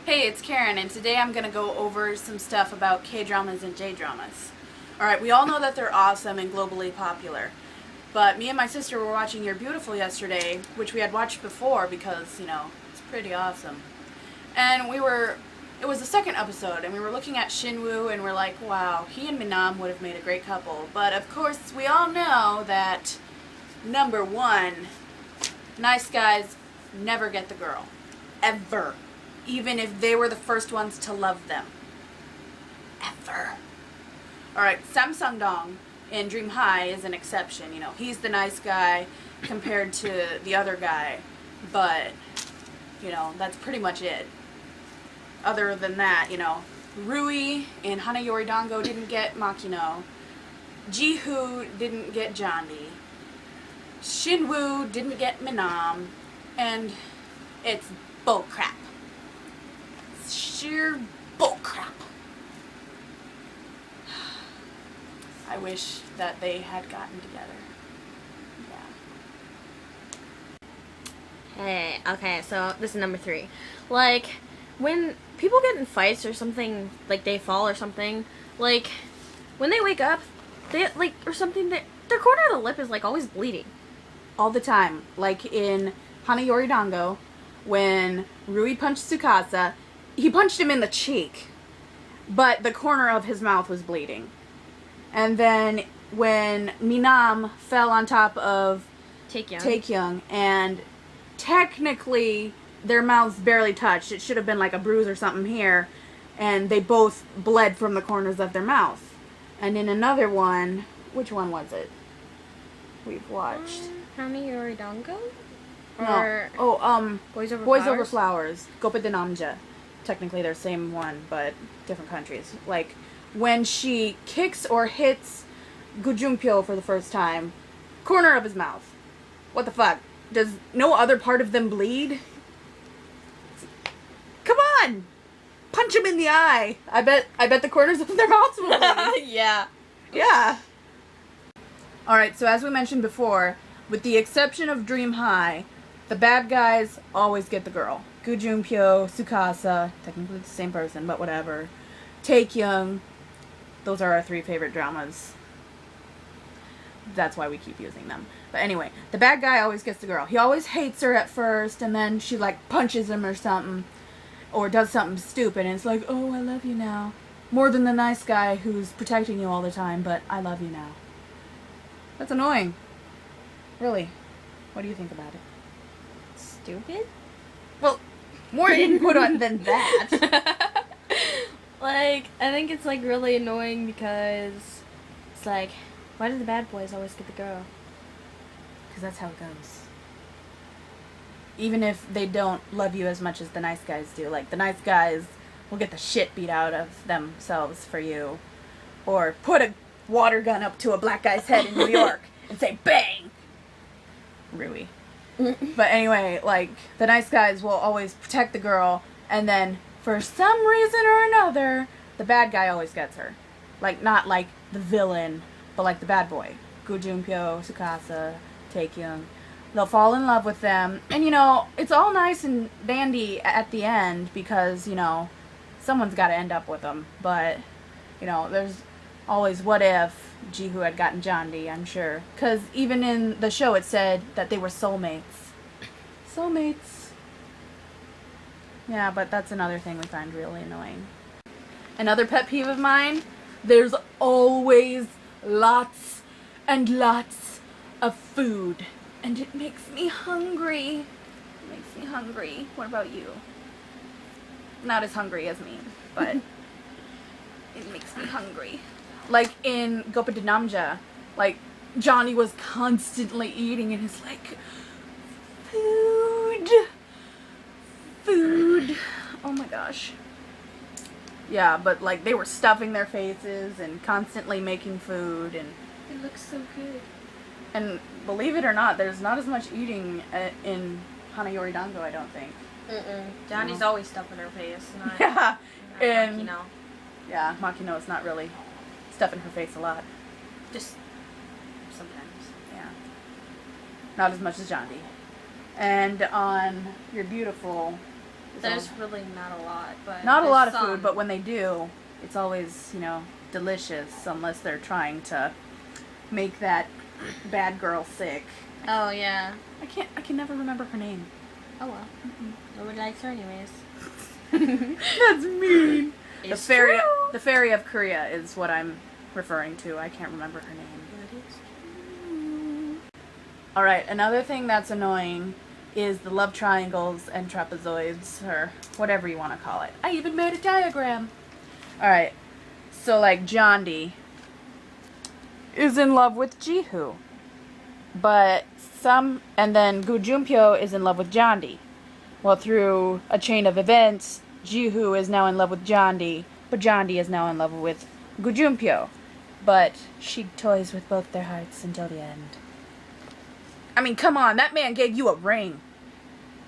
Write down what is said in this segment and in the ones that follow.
Hey, it's Karen, and today I'm going to go over some stuff about K-dramas and J-dramas. Alright, we all know that they're awesome and globally popular. But me and my sister were watching You're Beautiful yesterday, which we had watched before because, it's pretty awesome. And it was the second episode, and we were looking at Shinwoo, and we're like, wow, he and Minam would have made a great couple. But of course, we all know that, number one, nice guys never get the girl. Ever. Even if they were the first ones to love them. Ever. Alright, Samsung Dong in Dream High is an exception. He's the nice guy compared to the other guy. But, that's pretty much it. Other than that, Rui in Hanayori Dango didn't get Makino. Ji-hoo didn't get Jondi. Shinwoo didn't get Minam. And it's bullcrap. Sheer bullcrap. I wish that they had gotten together. Yeah. Hey, okay, so this is number 3. Like, when people get in fights or something, like they fall or something, like, when they wake up, they, like, or something, their corner of the lip is, like, always bleeding. All the time. Like in Hanayori Dango, when Rui punched Tsukasa, he punched him in the cheek, but the corner of his mouth was bleeding. And then when Minam fell on top of Taekyung, and technically their mouths barely touched, it should have been like a bruise or something here, and they both bled from the corners of their mouth. And in another one, which one was it? We've watched. Hanayori Dango? Or Boys Over Flowers. Gopa de Namja. Technically they're same one, but different countries. Like, when she kicks or hits Gu Junpyo for the first time, corner of his mouth. What the fuck? Does no other part of them bleed? Come on! Punch him in the eye! I bet the corners of their mouths will bleed. Yeah. Yeah. Alright, so as we mentioned before, with the exception of Dream High, the bad guys always get the girl. Gu Junpyo, Tsukasa, technically the same person, but whatever. Taekyung, those are our 3 favorite dramas. That's why we keep using them. But anyway, the bad guy always gets the girl. He always hates her at first, and then she, like, punches him or something. Or does something stupid, and it's like, oh, I love you now. More than the nice guy who's protecting you all the time, but I love you now. That's annoying. Really. What do you think about it? Stupid? Well, more input on than that. Like, I think it's, like, really annoying because it's like, why do the bad boys always get the girl? Because that's how it goes. Even if they don't love you as much as the nice guys do. Like, the nice guys will get the shit beat out of themselves for you. Or put a water gun up to a black guy's head in New York and say, bang! Rui. But anyway, like, the nice guys will always protect the girl, and then, for some reason or another, the bad guy always gets her. Like, not like the villain, but like the bad boy. Gu Junpyo, Tsukasa, Taekyung. They'll fall in love with them, and it's all nice and dandy at the end, because, someone's gotta end up with them. But, there's always what if Ji-hoo had gotten Jondi, I'm sure. Because even in the show it said that they were soulmates. Soulmates. Yeah, but that's another thing we find really annoying. Another pet peeve of mine, there's always lots and lots of food. And it makes me hungry. It makes me hungry. What about you? Not as hungry as me, but it makes me hungry. Like in Gopa de Namja, like, Johnny was constantly eating and it's like, food. Oh my gosh. Yeah, but like, they were stuffing their faces and constantly making food, and It looks so good. And believe it or not, there's not as much eating in Hanayori Dango, I don't think. Johnny's always stuffing her face. Not, Yeah. And Makino. Yeah, Makino is not really stuffing her face a lot. Just sometimes. Yeah. Not as much as Jondi. And on You're Beautiful, There's really not a lot, but not a lot of some. food, but when they do, it's always, delicious, unless they're trying to make that bad girl sick. Oh yeah. I can never remember her name. Oh well. Nobody likes her anyways. That's mean. It's the true. fairy of Korea is what I'm referring to. I can't remember her name. Alright, another thing that's annoying is the love triangles and trapezoids, or whatever you want to call it. I even made a diagram. Alright, so like Jondi is in love with Jihoo. And then Gu Junpyo is in love with Jondi. Well, through a chain of events, Jihoo is now in love with Jondi, but Jondi is now in love with Gu Junpyo. But she toys with both their hearts until the end. I mean, come on, that man gave you a ring.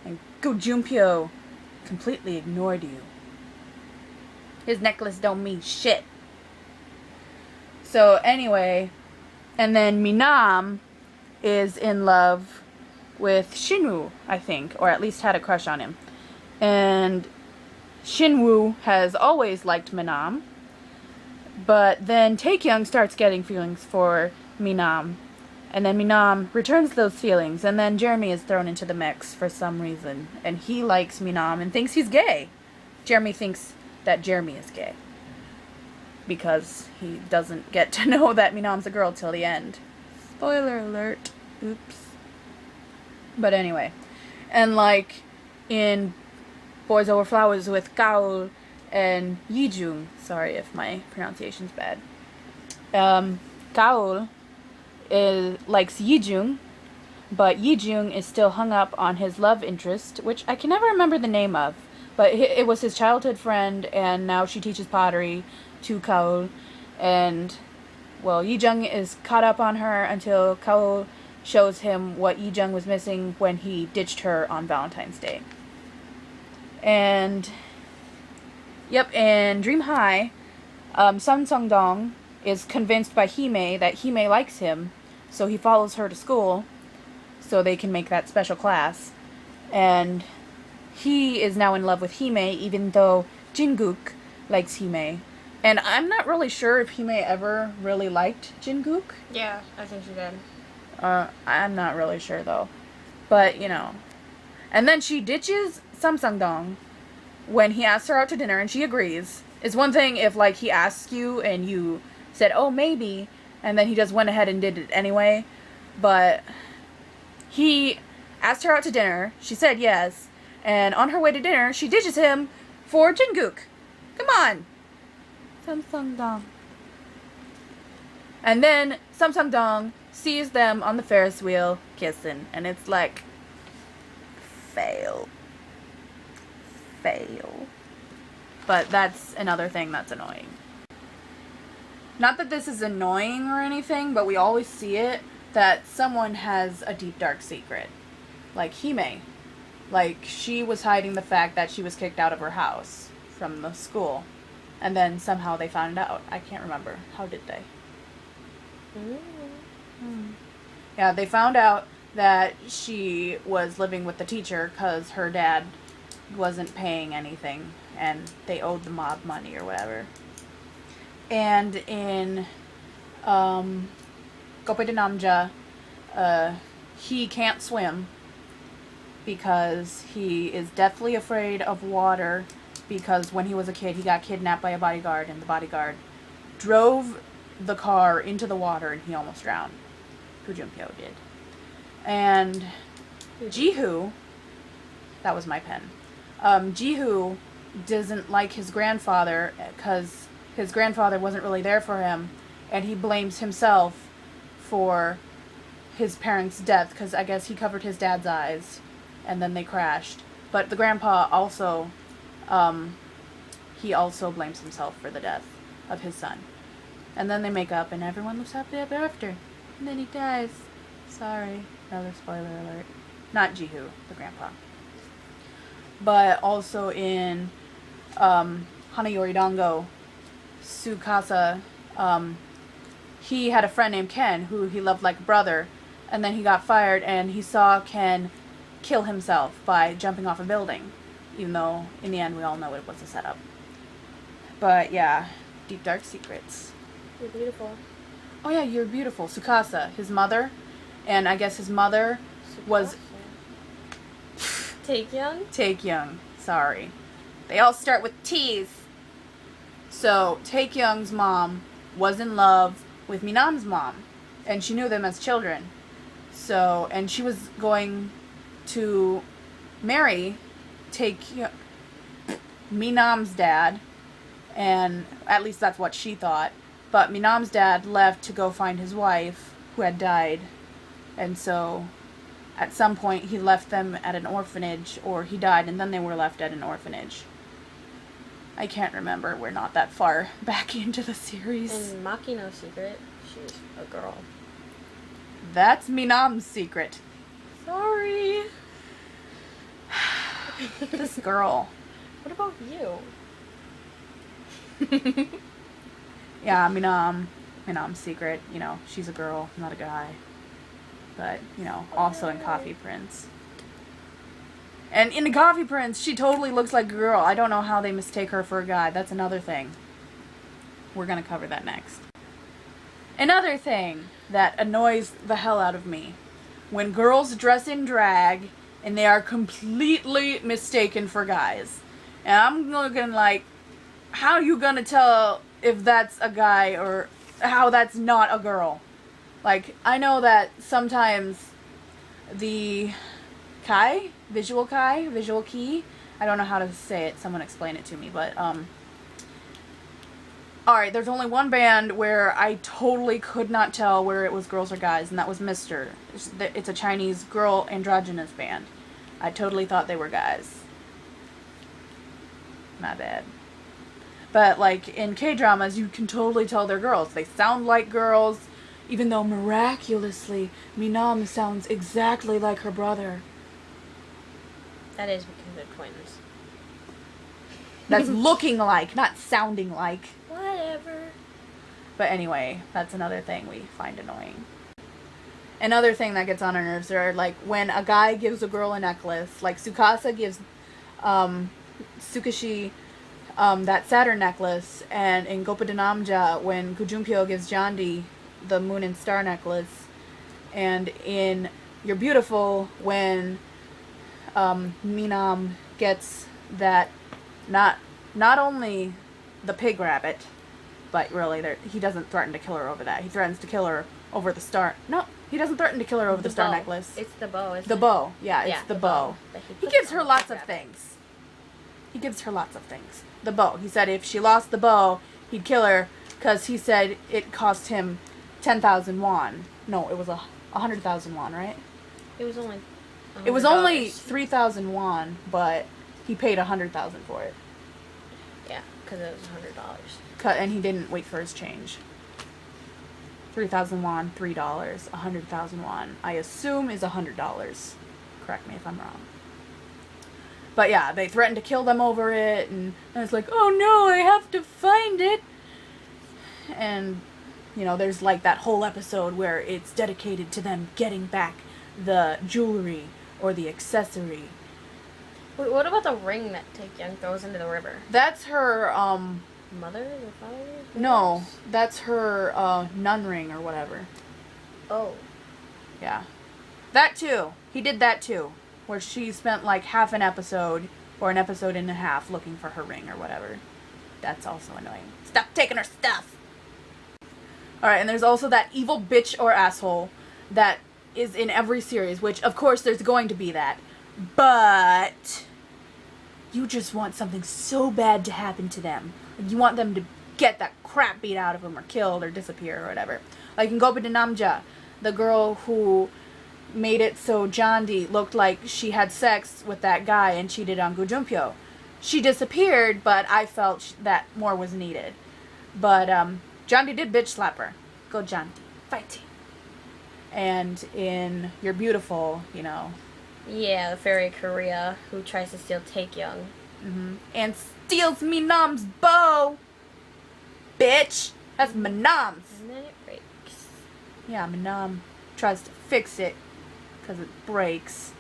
And Gu Junpyo completely ignored you. His necklace don't mean shit. So anyway, and then Minam is in love with Shinwoo, I think, or at least had a crush on him. And Shinwoo has always liked Minam, but then Taekyung starts getting feelings for Minam, and then Minam returns those feelings, and then Jeremy is thrown into the mix for some reason, and he likes Minam and thinks he's gay. Jeremy thinks that Jeremy is gay, because he doesn't get to know that Minam's a girl till the end. Spoiler alert. Oops. But anyway, and like in Boys Over Flowers with Gaul and Yijung, sorry if my pronunciation's bad, Gaul likes Yijung, but Yijung is still hung up on his love interest, which I can never remember the name of, but it was his childhood friend, and now she teaches pottery to Gaul, and well, Yijung is caught up on her until Gaul shows him what Yijung was missing when he ditched her on Valentine's Day. And yep, in Dream High, Sun Sung-dong is convinced by Hime that Hime likes him, so he follows her to school so they can make that special class. And he is now in love with Hime, even though Jin-guk likes Hime. And I'm not really sure if Hime ever really liked Jin-guk. Yeah, I think she did. I'm not really sure though. But, And then she ditches Samsung-dong when he asks her out to dinner, and she agrees. It's one thing if, like, he asks you and you said, oh, maybe, and then he just went ahead and did it anyway. But he asked her out to dinner, she said yes, and on her way to dinner, she ditches him for Jin-guk. Come on! Samsung-dong. And then Samsung-dong sees them on the Ferris wheel kissing, and it's like, fail. But that's another thing that's annoying. Not that this is annoying or anything, but we always see it, that someone has a deep dark secret. Like Hime. Like, she was hiding the fact that she was kicked out of her house from the school, and then somehow they found out. I can't remember. How did they? Yeah, they found out that she was living with the teacher because her dad wasn't paying anything and they owed the mob money or whatever. And in Gope de Namja, he can't swim because he is deathly afraid of water, because when he was a kid he got kidnapped by a bodyguard, and the bodyguard drove the car into the water and he almost drowned. Gu Junpyo did. And Jihoo, that was my pen. Jihoo doesn't like his grandfather because his grandfather wasn't really there for him, and he blames himself for his parents' death because I guess he covered his dad's eyes and then they crashed. But the grandpa also, he also blames himself for the death of his son. And then they make up and everyone lives happily ever after. And then he dies. Sorry. Another spoiler alert. Not Jihoo, the grandpa. But also in Hanayori Dango, Tsukasa, he had a friend named Ken who he loved like a brother, and then he got fired and he saw Ken kill himself by jumping off a building. even though in the end we all know it was a setup. But yeah, deep dark secrets. You're beautiful. Oh yeah, you're beautiful. Tsukasa, his mother, and I guess his mother was Taekyung. Sorry. They all start with T's. So Taekyung's mom was in love with Minam's mom, and she knew them as children. So, and she was going to marry Minam's dad, and at least that's what she thought. But Minam's dad left to go find his wife, who had died, and so at some point he left them at an orphanage, or he died and then they were left at an orphanage. I can't remember. We're not that far back into the series. And Makino's secret, she's a girl. That's Minam's secret. Sorry. This girl. What about you? Yeah, Minam's secret. You know, she's a girl, not a guy. But, you know, also in Coffee Prince. And in the Coffee Prince, she totally looks like a girl. I don't know how they mistake her for a guy. That's another thing. We're going to cover that next. Another thing that annoys the hell out of me. When girls dress in drag and they are completely mistaken for guys. And I'm looking like, how are you going to tell if that's a guy or how that's not a girl? Like, I know that sometimes the visual kei, I don't know how to say it, someone explain it to me, but, alright, there's only one band where I totally could not tell where it was girls or guys, and that was Mr. It's a Chinese girl androgynous band. I totally thought they were guys. My bad. But, like, in K-dramas, you can totally tell they're girls. They sound like girls, even though miraculously, Minam sounds exactly like her brother. That is because they're twins. That's looking like, not sounding like. Whatever. But anyway, that's another thing we find annoying. Another thing that gets on our nerves are, like, when a guy gives a girl a necklace, like Tsukasa gives Tsukushi that Saturn necklace, and in Goppadanamja, when Kujumpyo gives Jandi the moon and star necklace, and in You're Beautiful, when Minam gets that, not only the pig rabbit, but really he doesn't threaten to kill her over that. He threatens to kill her over the star. No, he doesn't threaten to kill her over the star necklace. It's the bow, isn't it? The bow, yeah, it's the bow. He gives her lots of things. He gives her lots of things. The bow. He said if she lost the bow, he'd kill her, because he said it cost him 10,000 won. No, it was 100,000 won, right? It was only $100. It was only 3,000 won, but he paid 100,000 for it. Yeah, because it was $100. And he didn't wait for his change. 3,000 won, $3. 100,000 won, I assume, is $100. Correct me if I'm wrong. But yeah, they threatened to kill them over it, and it's like, oh no, I have to find it. And, you know, there's like that whole episode where it's dedicated to them getting back the jewelry or the accessory. Wait, what about the ring that Taekyung throws into the river? That's her, mother or father? No, that's her, nun ring or whatever. Oh. Yeah. That too. He did that too. Where she spent like half an episode or an episode and a half looking for her ring or whatever. That's also annoying. Stop taking her stuff! Alright, and there's also that evil bitch or asshole that is in every series, which of course there's going to be that. But you just want something so bad to happen to them. You want them to get that crap beat out of them or killed or disappear or whatever. Like in Goppadanamja, the girl who made it so Jandi looked like she had sex with that guy and cheated on Gujumpyo. She disappeared, but I felt that more was needed. But Jandi did bitch slap her. Go Jandi. Fighting. And in You're Beautiful, you know. Yeah, the fairy Korea who tries to steal Taekyung. Mm-hmm. And steals Minam's bow. Bitch. That's Minam's. And then it breaks. Yeah, Minam tries to fix it because it breaks.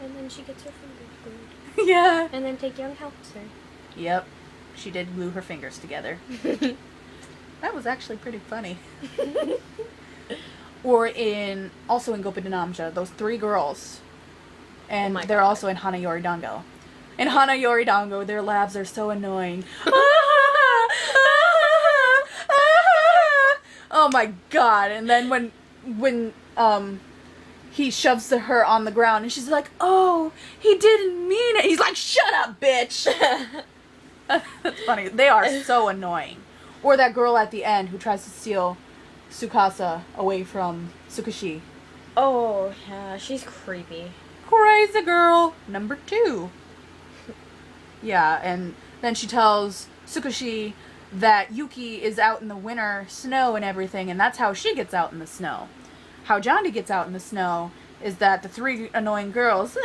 And then she gets her fingers glued. Yeah. And then Taekyung helps her. Yep. She did glue her fingers together. That was actually pretty funny. Or also in Gopa Dinamja, those 3 girls. And they're God. also in Hana Yori Dango. In Hana Yori Dango, their labs are so annoying. Oh my god. And then when he shoves her on the ground and she's like, "Oh, he didn't mean it." He's like, "Shut up, bitch." That's funny. They are so annoying. Or that girl at the end who tries to steal Tsukasa away from Tsukushi. Oh, yeah, she's creepy. Crazy girl number 2. Yeah, and then she tells Tsukushi that Yuki is out in the winter snow and everything, and that's how she gets out in the snow. How Johnny gets out in the snow is that the 3 annoying girls,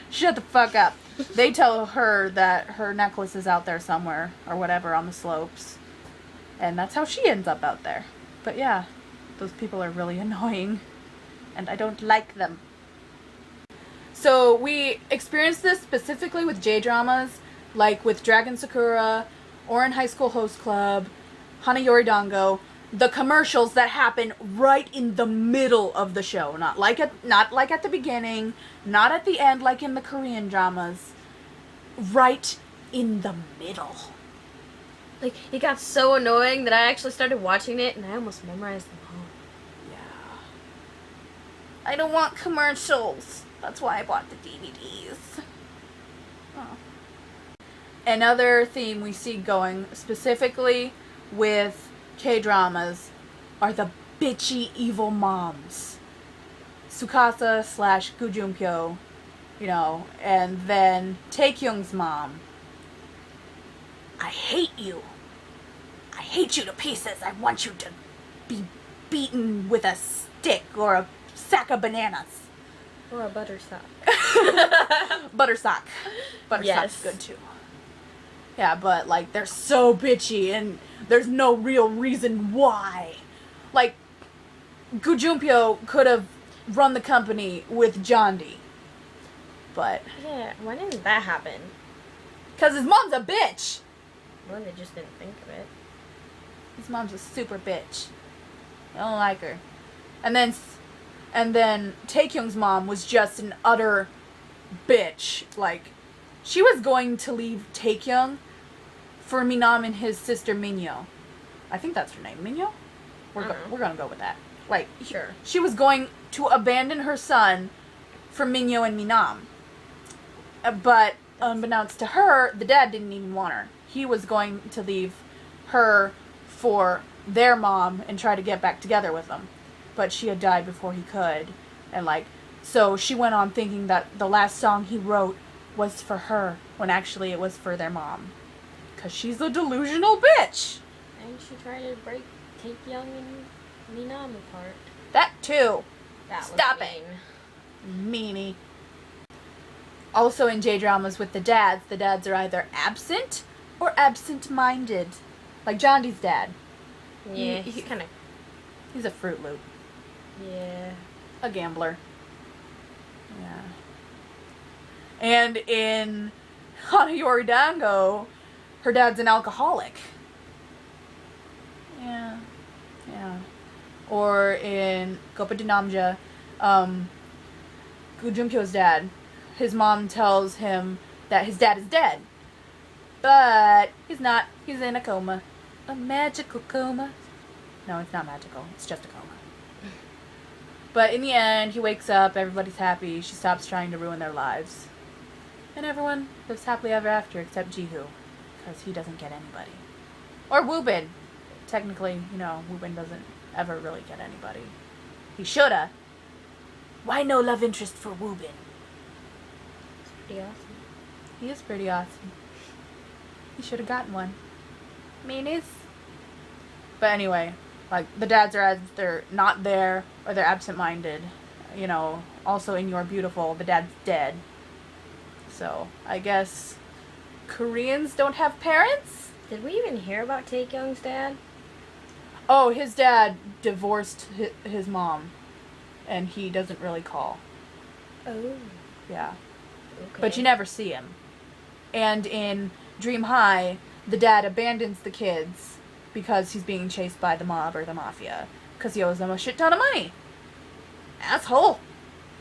shut the fuck up. They tell her that her necklace is out there somewhere, or whatever, on the slopes. And that's how she ends up out there. But yeah, those people are really annoying. And I don't like them. So we experienced this specifically with J-dramas, like with Dragon Sakura, Oran High School Host Club, Hana Yori Dango. The commercials that happen right in the middle of the show. Not like at the beginning, not at the end like in the Korean dramas. Right in the middle. Like, it got so annoying that I actually started watching it and I almost memorized them all. Yeah. I don't want commercials. That's why I bought the DVDs. Oh. Another theme we see going specifically with K-dramas are the bitchy evil moms. Tsukasa / Gu Junpyo, and then Taekyung's mom. I hate you. I hate you to pieces. I want you to be beaten with a stick or a sack of bananas. Or a butter sock. Buttersock. Buttersock's Yes. good too. Yeah, but like they're so bitchy and there's no real reason why. Like Gu Junpyo could have run the company with Jondi. But Yeah, why didn't that happen? cuz his mom's a bitch. Well, they just didn't think of it. His mom's a super bitch. I don't like her. And then Taekyung's mom was just an utter bitch. Like, she was going to leave Taekyung for Minam and his sister Minyo. I think that's her name, Minyo? We're gonna go with that. Like, Sure. she was going to abandon her son for Minyo and Minam. But unbeknownst to her, the dad didn't even want her. He was going to leave her for their mom and try to get back together with them. But she had died before he could. And so she went on thinking that the last song he wrote was for her, when actually it was for their mom. 'Cause she's a delusional bitch. And she tried to break Taekyung and Minam apart. That too. That Stop was it. mean. Meanie. Also in J-dramas with the dads are either absent or absent-minded. Like Jondi's dad. Yeah, he's kind of... He's a Fruit Loop. Yeah. A gambler. Yeah. And in Hana Yori Dango, her dad's an alcoholic. Yeah. Yeah. Or in Gopa Dinamja, Gu Junpyo's dad, his mom tells him that his dad is dead. But he's not. He's in a coma. A magical coma. No, it's not magical. It's just a coma. But in the end, he wakes up, everybody's happy, she stops trying to ruin their lives. And everyone lives happily ever after except Jihu, because he doesn't get anybody. Or Woobin. Technically, Woobin doesn't ever really get anybody. He shoulda. Why no love interest for Woobin? It's pretty awesome. He is pretty awesome. He should have gotten one. Meanies. But anyway, like, the dads are either not there or they're absent-minded. Also in You're Beautiful, the dad's dead. So, I guess Koreans don't have parents? Did we even hear about Taekyung's dad? Oh, his dad divorced his mom. And he doesn't really call. Oh. Yeah. Okay. But you never see him. And in Dream High, the dad abandons the kids because he's being chased by the mob or the mafia. Because he owes them a shit ton of money. Asshole.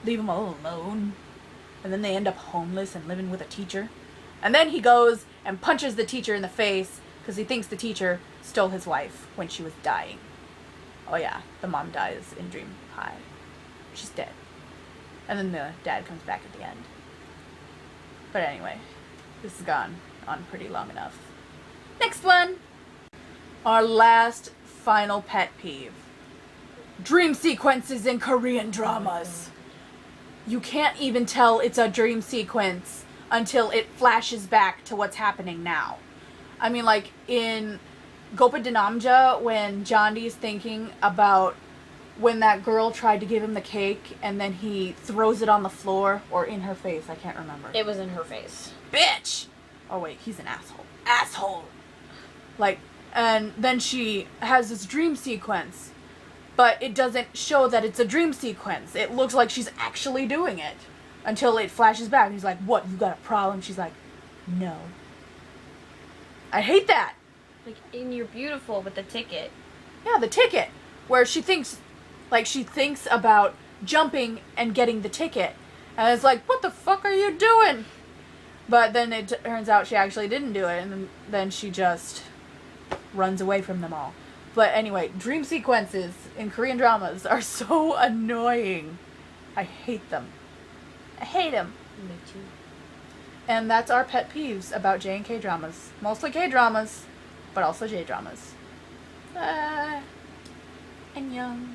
Leave him alone. And then they end up homeless and living with a teacher. And then he goes and punches the teacher in the face because he thinks the teacher stole his wife when she was dying. Oh yeah, the mom dies in Dream High. She's dead. And then the dad comes back at the end. But anyway, this has gone on pretty long enough. Next one! Our last final pet peeve. Dream sequences in Korean dramas. You can't even tell it's a dream sequence until it flashes back to what's happening now. I mean, like in Gopa Dinamja, when Jondi's thinking about when that girl tried to give him the cake and then he throws it on the floor, or in her face, I can't remember. It was in her face. Bitch! Oh wait, he's an asshole. Asshole! Like, and then she has this dream sequence, but it doesn't show that it's a dream sequence. It looks like she's actually doing it. Until it flashes back and he's like, what, you got a problem? She's like, no. I hate that! Like, in You're Beautiful with the ticket. Yeah, the ticket. Where she thinks about jumping and getting the ticket. And it's like, what the fuck are you doing? But then it turns out she actually didn't do it. And then she just runs away from them all. But anyway, dream sequences in Korean dramas are so annoying. I hate them. I hate them. Me too. And that's our pet peeves about J and K dramas. Mostly K dramas, but also J dramas. Annyeong.